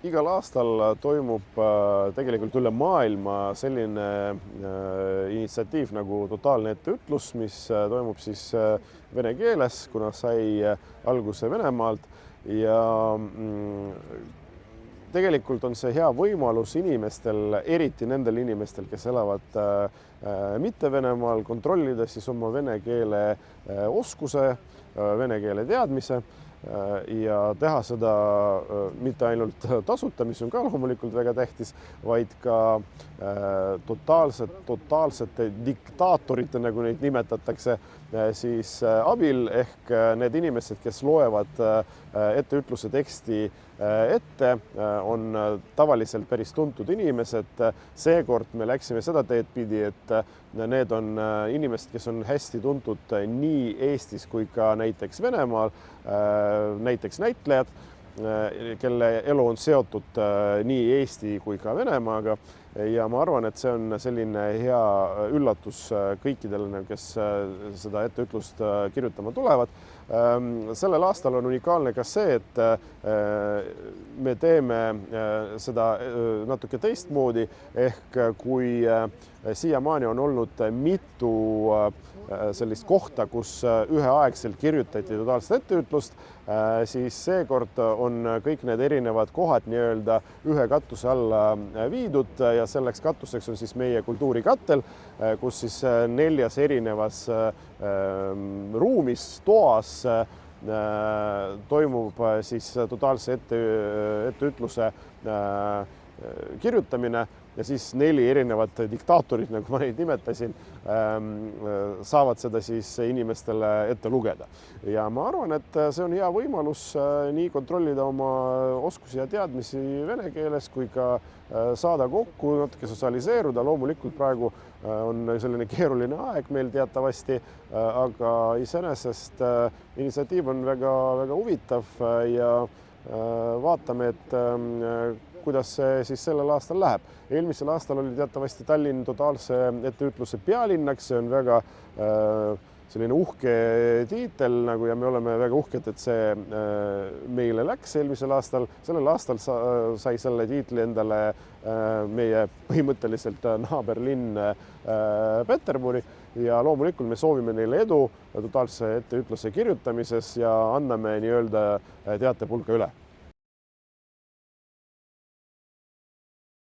Igal aastal toimub tegelikult üle maailma selline initsiatiiv nagu totaalne etteütlus, mis toimub siis vene keeles, kuna sai alguse Venemaalt ja tegelikult on see hea võimalus inimestel, eriti nendel inimestel, kes elavad mitte Venemaal, kontrollida siis oma vene keele oskuse, vene keele teadmise ja teha seda mitte ainult tasuta, mis on ka loomulikult väga tähtis, vaid ka totaalsete diktaatorite, nagu neid nimetatakse, siis abil ehk need inimesed, kes loevad etteütluse teksti ette, on tavaliselt päris tuntud inimesed. Seekord me läksime seda teed pidi, et need on inimesed, kes on hästi tuntud nii Eestis kui ka näiteks Venemaal, näiteks näitlejad, kelle elu on seotud nii Eesti kui ka Venemaaga. Ja ma arvan, et see on selline hea üllatus kõikidele, kes seda etteütlust kirjutama tulevad. Sellel aastal on unikaalne ka see, et me teeme seda natuke teistmoodi, ehk kui siiamaani on olnud mitu sellist kohta, kus üheaegselt kirjutati totaalset etteütlust, siis seekord on kõik need erinevad kohad nii-öelda ühe katuse alla viidud ja selleks katuseks on siis meie kultuurikattel, kus siis 4 erinevas ruumis, toas toimub siis totaalse etteütluse kirjutamine ja siis 4 erinevat diktaatorit, nagu ma neid nimetasin, saavad seda siis inimestele ette lugeda. Ja ma arvan, et see on hea võimalus nii kontrollida oma oskusi ja teadmisi vene keeles, kui ka saada kokku, natuke sotsialiseeruda. Loomulikult praegu on selline keeruline aeg meil teatavasti, aga iseenesest initsiatiiv on väga, väga huvitav ja vaatame, et kuidas see siis sellel aastal läheb. Eelmisel aastal oli teatavasti Tallinn totaalse etteütluse pealinnaks, see on väga selline uhke tiitel nagu ja me oleme väga uhked, et see meile läks eelmisel aastal. Sellel aastal sai selle tiitli endale meie põhimõtteliselt naaberlinn Peterburi ja loomulikult me soovime neile edu totaalse etteütluse kirjutamises ja anname nii-öelda teatepulka üle.